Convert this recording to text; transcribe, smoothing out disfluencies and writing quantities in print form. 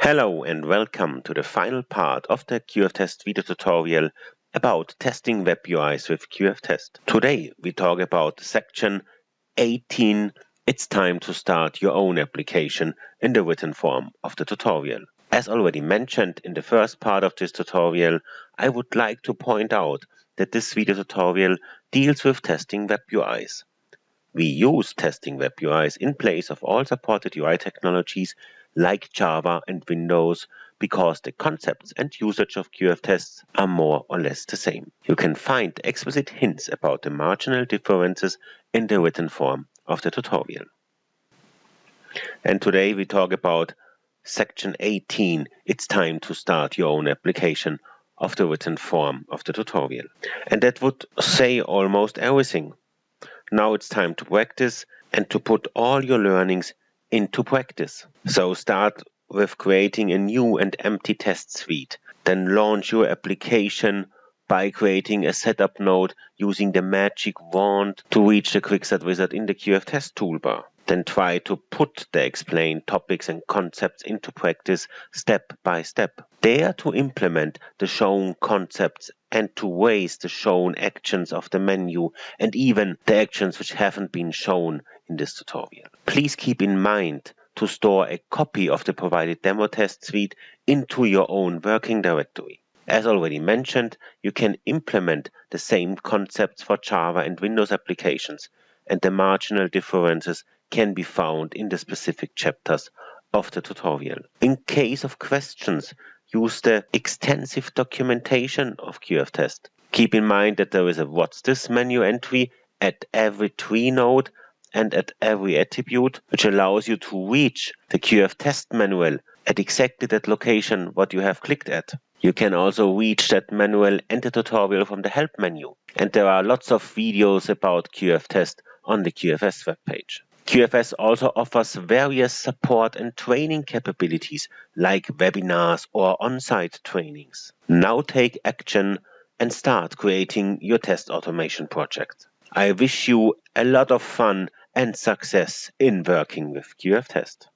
Hello and welcome to the final part of the GUI Test video tutorial about testing web UIs with GUI Test. Today we talk about section 18. It's time to start your own application in the written form of the tutorial. As already mentioned in the first part of this tutorial, I would like to point out that this video tutorial deals with testing web UIs. We use testing web UIs in place of all supported UI technologies like Java and Windows because the concepts and usage of GUI tests are more or less the same. You can find explicit hints about the marginal differences in the written form of the tutorial. And today we talk about section 18. It's time to start your own application of the written form of the tutorial. And that would say almost everything. Now it's time to practice and to put all your learnings into practice. So start with creating a new and empty test suite. Then launch your application by creating a setup node using the magic wand to reach the quick start wizard in the GUI test toolbar. Then try to put the explained topics and concepts into practice step by step. Dare to implement the shown concepts and to raise the shown actions of the menu and even the actions which haven't been shown in this tutorial. Please keep in mind to store a copy of the provided demo test suite into your own working directory. As already mentioned, you can implement the same concepts for Java and Windows applications, and the marginal differences can be found in the specific chapters of the tutorial. In case of questions, use the extensive documentation of GUI test. Keep in mind that there is a what's this menu entry at every tree node and at every attribute, which allows you to reach the GUI test manual at exactly that location what you have clicked at. You can also reach that manual and the tutorial from the help menu. And there are lots of videos about GUI test on the QFS webpage. QFS also offers various support and training capabilities like webinars or on-site trainings. Now take action and start creating your test automation project. I wish you a lot of fun and success in working with GUI test.